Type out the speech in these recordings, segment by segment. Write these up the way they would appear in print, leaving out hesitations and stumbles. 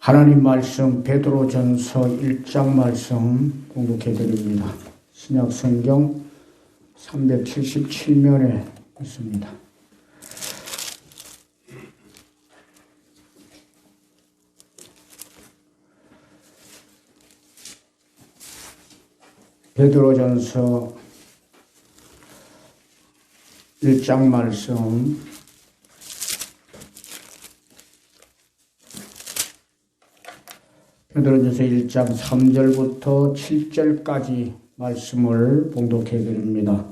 하나님 말씀 베드로전서 1장 말씀 공독해 드립니다. 신약 성경 377면에 있습니다. 베드로전서 1장 말씀 베드로전서 1장 3절부터 7절까지 말씀을 봉독해 드립니다.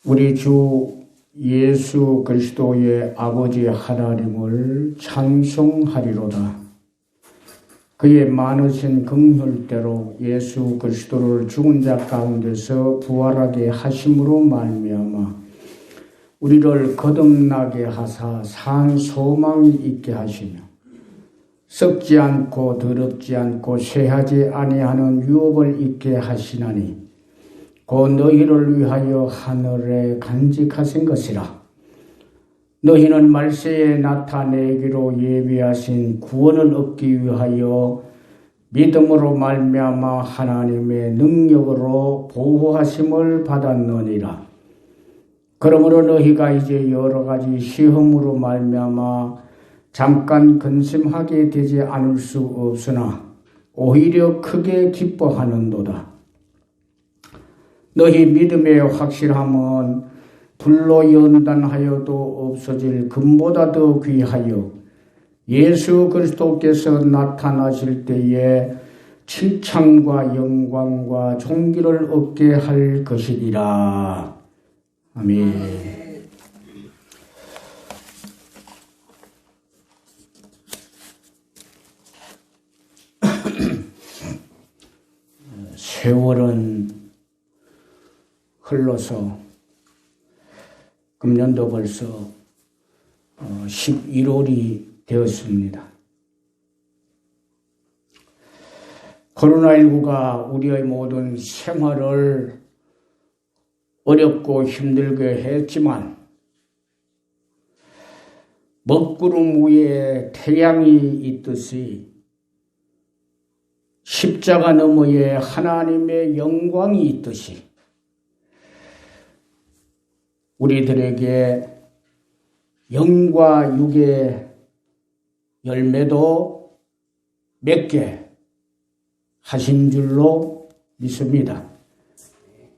우리 주 예수 그리스도의 아버지 하나님을 찬송하리로다. 그의 많으신 긍휼대로 예수 그리스도를 죽은 자 가운데서 부활하게 하심으로 말미암아 우리를 거듭나게 하사 산 소망이 있게 하시며 썩지 않고 더럽지 않고 쇠하지 아니하는 유업을 있게 하시나니 곧 너희를 위하여 하늘에 간직하신 것이라. 너희는 말세에 나타내기로 예비하신 구원을 얻기 위하여 믿음으로 말미암아 하나님의 능력으로 보호하심을 받았느니라. 그러므로 너희가 이제 여러 가지 시험으로 말미암아 잠깐 근심하게 되지 않을 수 없으나 오히려 크게 기뻐하는도다. 너희 믿음의 확실함은 불로 연단하여도 없어질 금보다 더 귀하여 예수 그리스도께서 나타나실 때에 칭찬과 영광과 존귀를 얻게 할 것이니라. 아멘. 세월은 흘러서 금년도 벌써 11월이 되었습니다. 코로나19가 우리의 모든 생활을 어렵고 힘들게 했지만 먹구름 위에 태양이 있듯이 십자가 너머에 하나님의 영광이 있듯이 우리들에게 영과 육의 열매도 맺게 하신 줄로 믿습니다.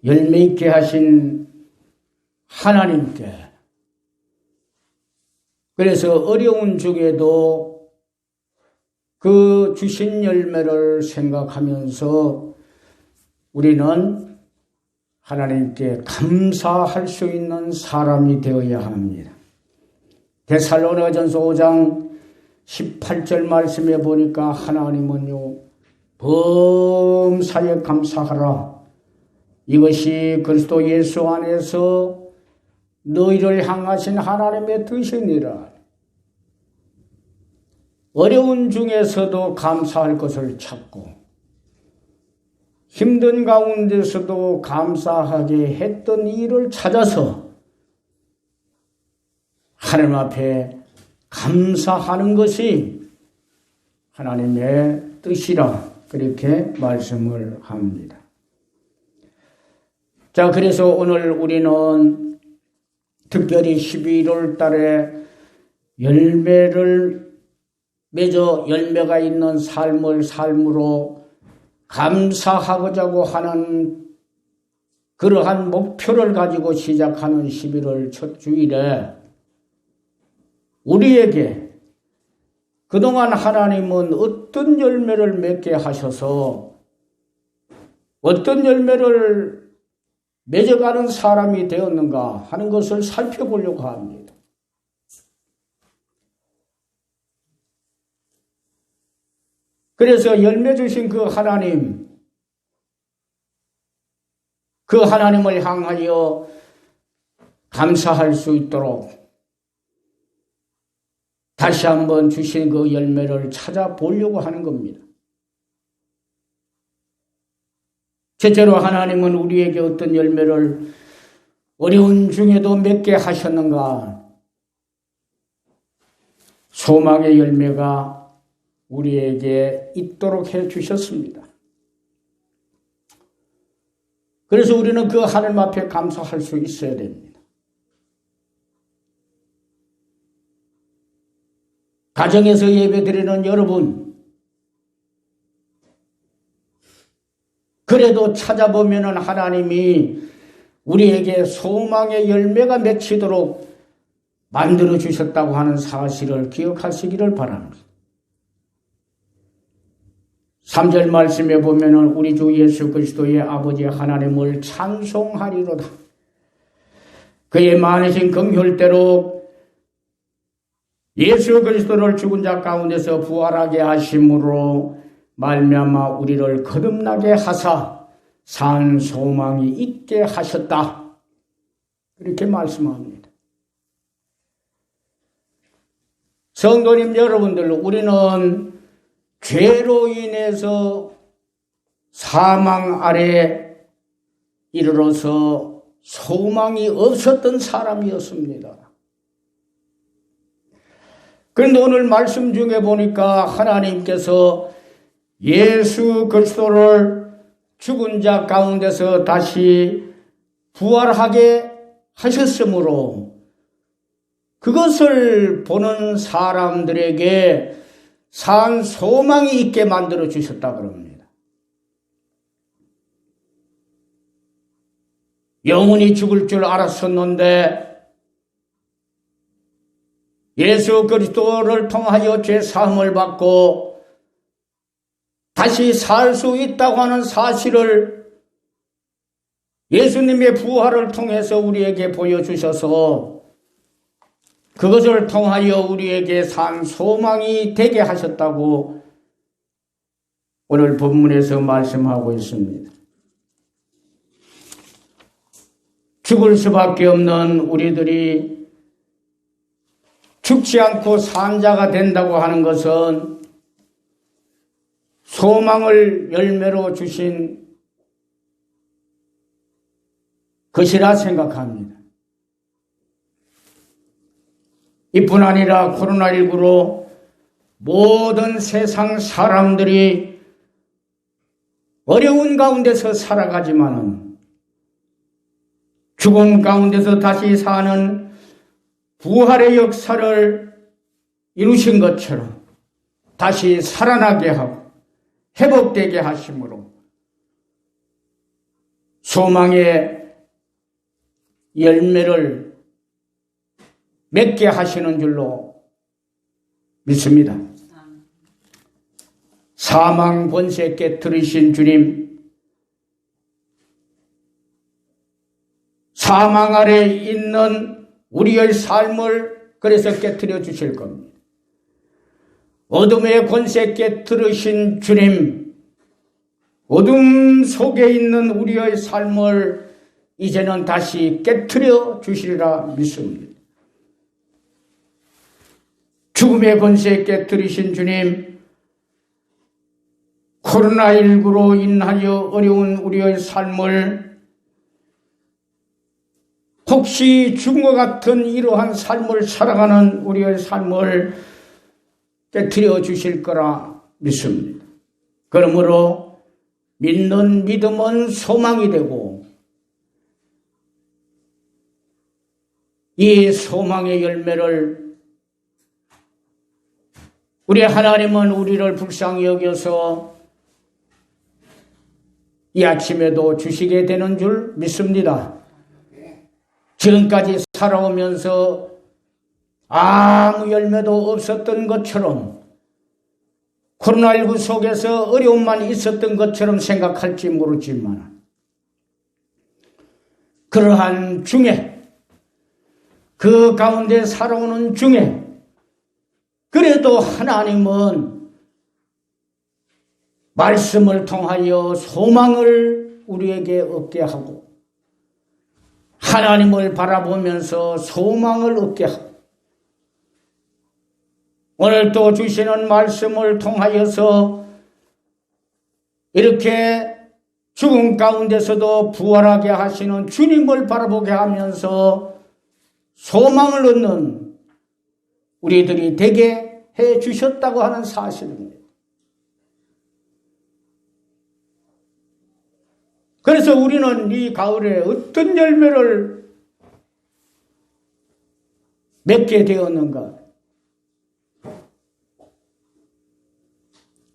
열매 있게 하신 하나님께, 그래서 어려운 중에도 그 주신 열매를 생각하면서 우리는 하나님께 감사할 수 있는 사람이 되어야 합니다. 데살로니가전서 5장 18절 말씀에 보니까 하나님은요, 범사에 감사하라. 이것이 그리스도 예수 안에서 너희를 향하신 하나님의 뜻이니라. 어려운 중에서도 감사할 것을 찾고 힘든 가운데서도 감사하게 했던 일을 찾아서 하나님 앞에 감사하는 것이 하나님의 뜻이라 그렇게 말씀을 합니다. 자, 그래서 오늘 우리는 특별히 11월 달에 열매를 맺어 열매가 있는 삶을 삶으로 감사하고자 하는 그러한 목표를 가지고 시작하는 11월 첫 주일에 우리에게 그동안 하나님은 어떤 열매를 맺게 하셔서 어떤 열매를 맺어가는 사람이 되었는가 하는 것을 살펴보려고 합니다. 그래서 열매 주신 그 하나님을 향하여 감사할 수 있도록 다시 한번 주신 그 열매를 찾아보려고 하는 겁니다. 첫째로 하나님은 우리에게 어떤 열매를 어려운 중에도 맺게 하셨는가? 소망의 열매가 우리에게 있도록 해 주셨습니다. 그래서 우리는 그 하나님 앞에 감사할 수 있어야 됩니다. 가정에서 예배드리는 여러분, 그래도 찾아보면 하나님이 우리에게 소망의 열매가 맺히도록 만들어 주셨다고 하는 사실을 기억하시기를 바랍니다. 3절 말씀에 보면 우리 주 예수 그리스도의 아버지 하나님을 찬송하리로다. 그의 많으신 긍휼대로 예수 그리스도를 죽은 자 가운데서 부활하게 하심으로 말미암아 우리를 거듭나게 하사 산 소망이 있게 하셨다. 이렇게 말씀합니다. 성도님 여러분들, 우리는 죄로 인해서 사망 아래 이르러서 소망이 없었던 사람이었습니다. 그런데 오늘 말씀 중에 보니까 하나님께서 예수 그리스도를 죽은 자 가운데서 다시 부활하게 하셨으므로 그것을 보는 사람들에게 산 소망이 있게 만들어 주셨다 그럽니다. 영원히 죽을 줄 알았었는데 예수 그리스도를 통하여 죄 사함을 받고 다시 살 수 있다고 하는 사실을 예수님의 부활을 통해서 우리에게 보여주셔서 그것을 통하여 우리에게 산 소망이 되게 하셨다고 오늘 본문에서 말씀하고 있습니다. 죽을 수밖에 없는 우리들이 죽지 않고 산 자가 된다고 하는 것은 소망을 열매로 주신 것이라 생각합니다. 이뿐 아니라 코로나19로 모든 세상 사람들이 어려운 가운데서 살아가지만은 죽음 가운데서 다시 사는 부활의 역사를 이루신 것처럼 다시 살아나게 하고 회복되게 하심으로 소망의 열매를 맺게 하시는 줄로 믿습니다. 사망 권세 깨뜨리신 주님, 사망 아래 있는 우리의 삶을 그래서 깨뜨려 주실 겁니다. 어둠의 권세 깨뜨리신 주님, 어둠 속에 있는 우리의 삶을 이제는 다시 깨뜨려 주시리라 믿습니다. 죽음의 권세 깨뜨리신 주님, 코로나19로 인하여 어려운 우리의 삶을 혹시 죽음과 같은 이러한 삶을 살아가는 우리의 삶을 깨뜨려 주실 거라 믿습니다. 그러므로 믿는 믿음은 소망이 되고 이 소망의 열매를 우리 하나님은 우리를 불쌍히 여겨서 이 아침에도 주시게 되는 줄 믿습니다. 지금까지 살아오면서 아무 열매도 없었던 것처럼 코로나19 속에서 어려움만 있었던 것처럼 생각할지 모르지만 그러한 중에 그 가운데 살아오는 중에 그래도 하나님은 말씀을 통하여 소망을 우리에게 얻게 하고 하나님을 바라보면서 소망을 얻게 하고 오늘 또 주시는 말씀을 통하여서 이렇게 죽음 가운데서도 부활하게 하시는 주님을 바라보게 하면서 소망을 얻는 우리들이 되게 해 주셨다고 하는 사실입니다. 그래서 우리는 이 가을에 어떤 열매를 맺게 되었는가?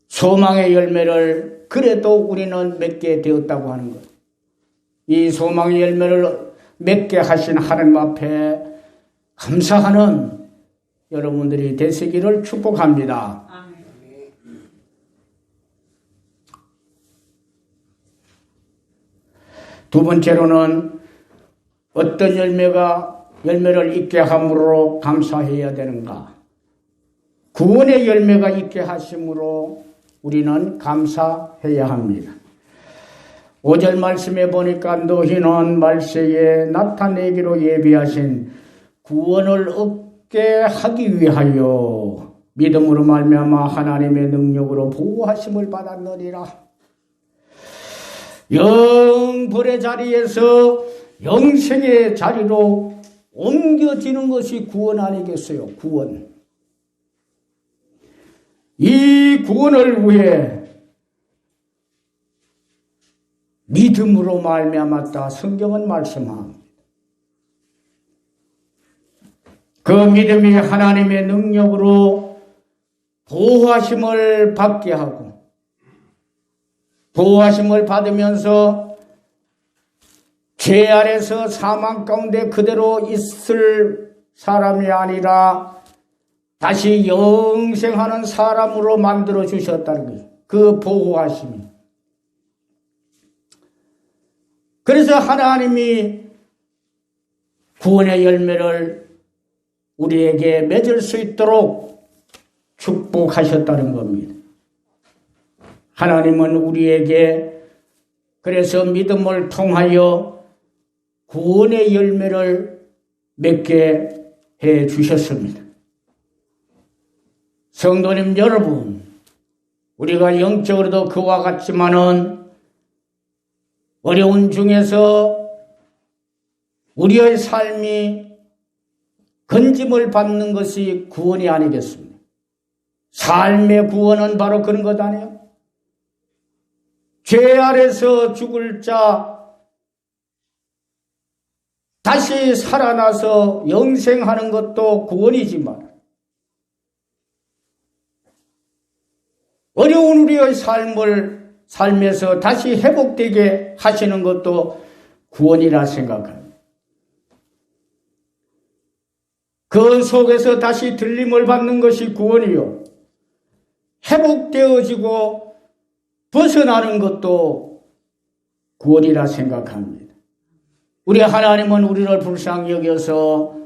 소망의 열매를 그래도 우리는 맺게 되었다고 하는 것. 이 소망의 열매를 맺게 하신 하나님 앞에 감사하는 여러분들이 되시기를 축복합니다. 두 번째로는 어떤 열매를 있게 함으로 감사해야 되는가? 구원의 열매가 있게 하심으로 우리는 감사해야 합니다. 5절 말씀에 보니까 너희는 말세에 나타내기로 예비하신 구원을 얻게 하기 위하여 믿음으로 말미암아 하나님의 능력으로 보호하심을 받았느니라. 영벌의 자리에서 영생의 자리로 옮겨지는 것이 구원 아니겠어요? 구원. 이 구원을 위해 믿음으로 말미암았다. 성경은 말씀합니다. 그 믿음이 하나님의 능력으로 보호하심을 받게 하고 보호하심을 받으면서 죄 아래서 사망 가운데 그대로 있을 사람이 아니라 다시 영생하는 사람으로 만들어 주셨다는 거예요. 그 보호하심이. 그래서 하나님이 구원의 열매를 우리에게 맺을 수 있도록 축복하셨다는 겁니다. 하나님은 우리에게 그래서 믿음을 통하여 구원의 열매를 맺게 해 주셨습니다. 성도님 여러분, 우리가 영적으로도 그와 같지만은 어려운 중에서 우리의 삶이 건짐을 받는 것이 구원이 아니겠습니까? 삶의 구원은 바로 그런 것 아니에요? 죄 아래서 죽을 자 다시 살아나서 영생하는 것도 구원이지만 어려운 우리의 삶에서 다시 회복되게 하시는 것도 구원이라 생각합니다. 그 속에서 다시 들림을 받는 것이 구원이요. 회복되어지고 벗어나는 것도 구원이라 생각합니다. 우리 하나님은 우리를 불쌍히 여겨서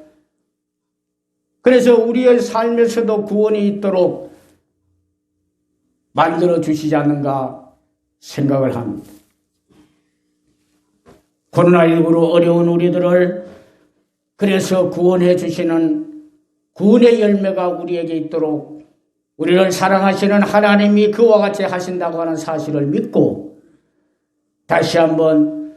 그래서 우리의 삶에서도 구원이 있도록 만들어 주시지 않는가 생각을 합니다. 코로나19로 어려운 우리들을 그래서 구원해 주시는 구원의 열매가 우리에게 있도록 우리를 사랑하시는 하나님이 그와 같이 하신다고 하는 사실을 믿고 다시 한번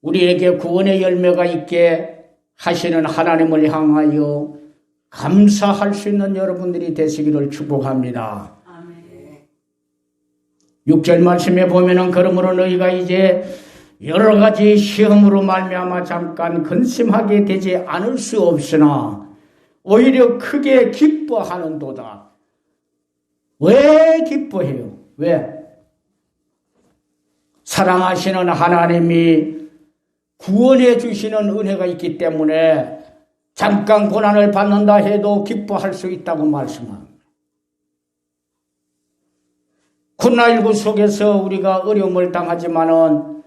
우리에게 구원의 열매가 있게 하시는 하나님을 향하여 감사할 수 있는 여러분들이 되시기를 축복합니다. 6절 말씀에 보면은 그러므로 너희가 이제 여러 가지 시험으로 말미암아 잠깐 근심하게 되지 않을 수 없으나 오히려 크게 기뻐하는도다. 왜 기뻐해요? 왜? 사랑하시는 하나님이 구원해 주시는 은혜가 있기 때문에 잠깐 고난을 받는다 해도 기뻐할 수 있다고 말씀합니다. 코로나19 속에서 우리가 어려움을 당하지만은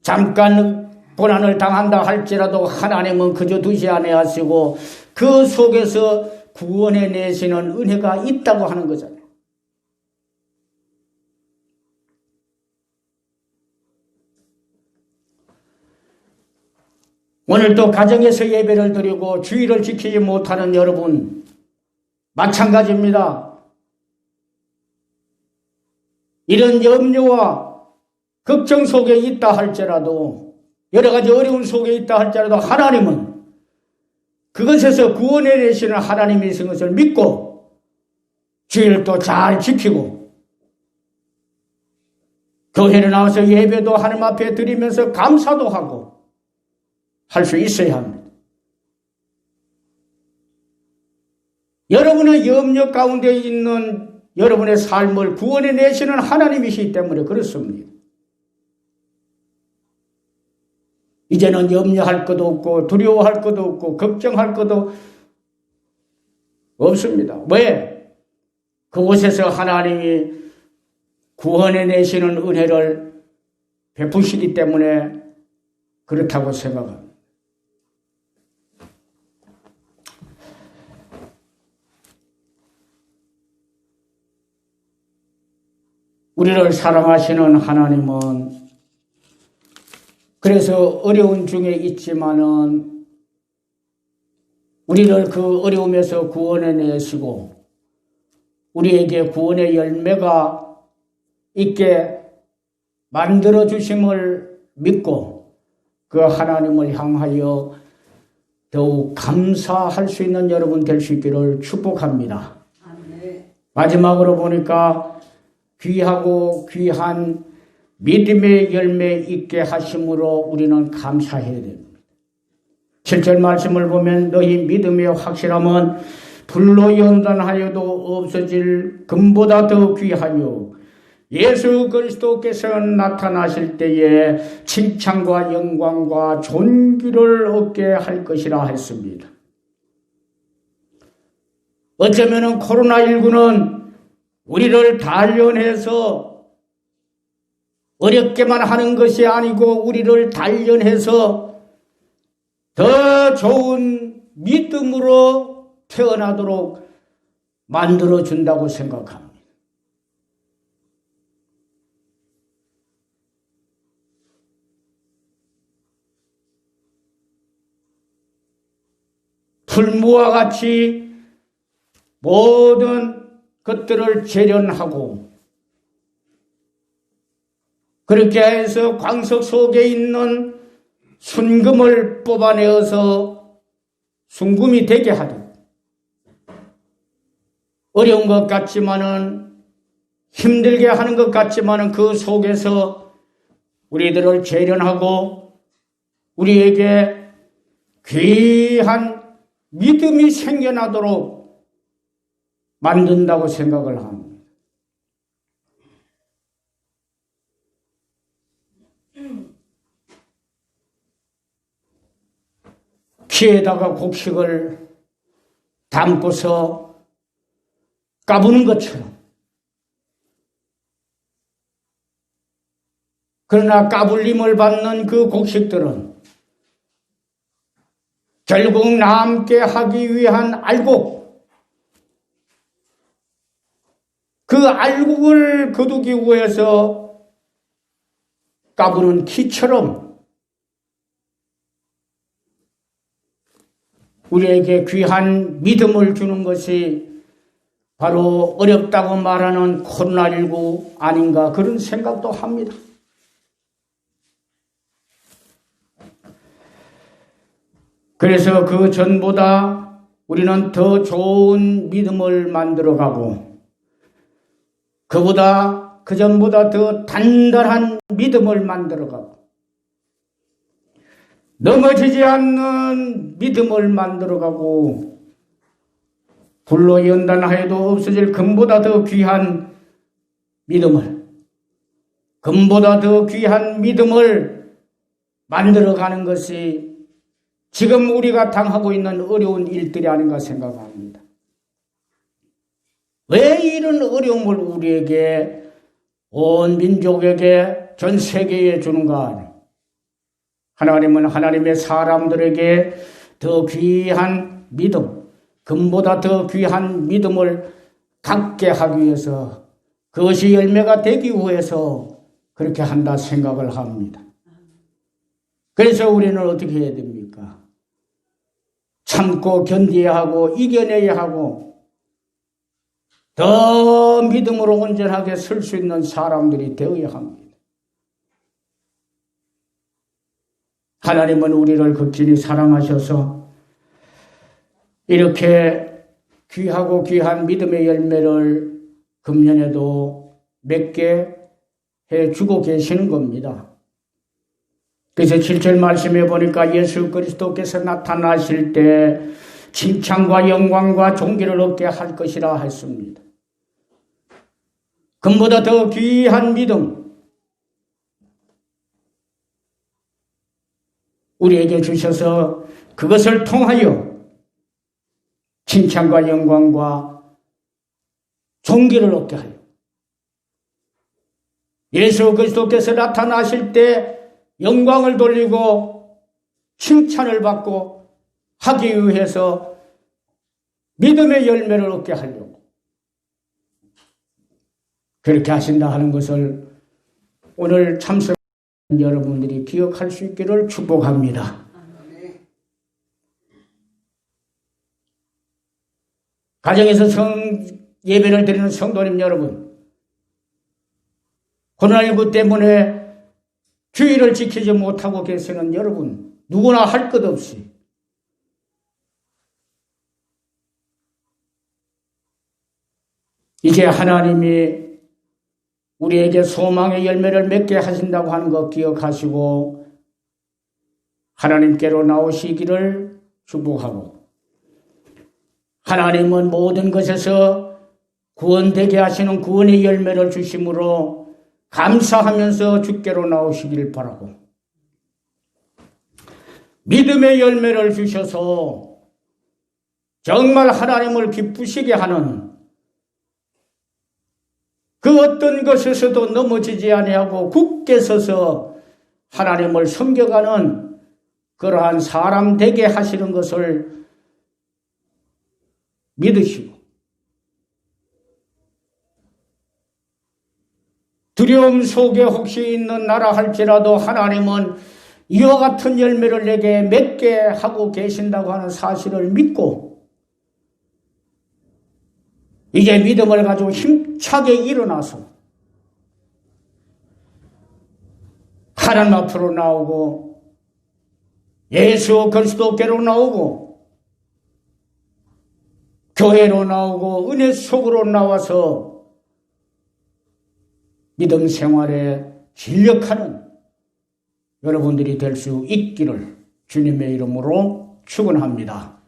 잠깐 고난을 당한다 할지라도 하나님은 그저 두지 아니하시고 그 속에서 구원해 내시는 은혜가 있다고 하는 거잖아요. 오늘도 가정에서 예배를 드리고 주의를 지키지 못하는 여러분 마찬가지입니다. 이런 염려와 걱정 속에 있다 할지라도 여러 가지 어려움 속에 있다 할지라도 하나님은 그것에서 구원해 내시는 하나님이신 것을 믿고 주의를 또 잘 지키고 교회를 나와서 예배도 하나님 앞에 드리면서 감사도 하고 할 수 있어야 합니다. 여러분의 염려 가운데 있는 여러분의 삶을 구원해 내시는 하나님이시기 때문에 그렇습니다. 이제는 염려할 것도 없고 두려워할 것도 없고 걱정할 것도 없습니다. 왜? 그곳에서 하나님이 구원해 내시는 은혜를 베푸시기 때문에 그렇다고 생각합니다. 우리를 사랑하시는 하나님은 그래서 어려운 중에 있지만은 우리를 그 어려움에서 구원해 내시고 우리에게 구원의 열매가 있게 만들어 주심을 믿고 그 하나님을 향하여 더욱 감사할 수 있는 여러분 될 수 있기를 축복합니다. 마지막으로 보니까 귀하고 귀한 믿음의 열매 있게 하심으로 우리는 감사해야 됩니다. 7절 말씀을 보면 너희 믿음의 확실함은 불로 연단하여도 없어질 금보다 더 귀하여 예수 그리스도께서 나타나실 때에 칭찬과 영광과 존귀를 얻게 할 것이라 했습니다. 어쩌면 코로나19는 우리를 단련해서 어렵게만 하는 것이 아니고 우리를 단련해서 더 좋은 믿음으로 태어나도록 만들어준다고 생각합니다. 풀무와 같이 모든 것들을 재련하고 그렇게 해서 광석 속에 있는 순금을 뽑아내어서 순금이 되게 하듯 어려운 것 같지만은 힘들게 하는 것 같지만은 그 속에서 우리들을 재련하고 우리에게 귀한 믿음이 생겨나도록 만든다고 생각을 합니다. 키에다가 곡식을 담고서 까부는 것처럼 그러나 까불림을 받는 그 곡식들은 결국 남게 하기 위한 알곡 그 알곡을 거두기 위해서 까부는 키처럼 우리에게 귀한 믿음을 주는 것이 바로 어렵다고 말하는 코로나19 아닌가 그런 생각도 합니다. 그래서 그 전보다 우리는 더 좋은 믿음을 만들어가고 그 전보다 더 단단한 믿음을 만들어가고 넘어지지 않는 믿음을 만들어가고 불로 연단하여도 없어질 금보다 더 귀한 믿음을 금보다 더 귀한 믿음을 만들어가는 것이 지금 우리가 당하고 있는 어려운 일들이 아닌가 생각합니다. 왜 이런 어려움을 우리에게 온 민족에게 전 세계에 주는가? 하나님은 하나님의 사람들에게 더 귀한 믿음, 금보다 더 귀한 믿음을 갖게 하기 위해서 그것이 열매가 되기 위해서 그렇게 한다 생각을 합니다. 그래서 우리는 어떻게 해야 됩니까? 참고 견뎌야 하고 이겨내야 하고 더 믿음으로 온전하게 설 수 있는 사람들이 되어야 합니다. 하나님은 우리를 극진히 사랑하셔서 이렇게 귀하고 귀한 믿음의 열매를 금년에도 맺게 주고 계시는 겁니다. 그래서 7절 말씀에 보니까 예수 그리스도께서 나타나실 때 칭찬과 영광과 존귀를 얻게 할 것이라 했습니다. 금보다 더 귀한 믿음 우리에게 주셔서 그것을 통하여 칭찬과 영광과 존귀를 얻게 하여 예수 그리스도께서 나타나실 때 영광을 돌리고 칭찬을 받고 하기 위해서 믿음의 열매를 얻게 하려고 그렇게 하신다 하는 것을 오늘 참석 여러분들이 기억할 수 있기를 축복합니다. 가정에서 예배를 드리는 성도님 여러분, 코로나19 때문에 주의를 지키지 못하고 계시는 여러분, 누구나 할 것 없이 이제 하나님이 우리에게 소망의 열매를 맺게 하신다고 하는 것 기억하시고 하나님께로 나오시기를 축복하고 하나님은 모든 것에서 구원되게 하시는 구원의 열매를 주심으로 감사하면서 주께로 나오시길 바라고 믿음의 열매를 주셔서 정말 하나님을 기쁘시게 하는 그 어떤 것에서도 넘어지지 아니하고 굳게 서서 하나님을 섬겨가는 그러한 사람 되게 하시는 것을 믿으시고 두려움 속에 혹시 있는 나라 할지라도 하나님은 이와 같은 열매를 내게 맺게 하고 계신다고 하는 사실을 믿고 이제 믿음을 가지고 힘차게 일어나서 하나님 앞으로 나오고 예수 그리스도께로 나오고 교회로 나오고 은혜 속으로 나와서 믿음 생활에 진력하는 여러분들이 될 수 있기를 주님의 이름으로 축원합니다.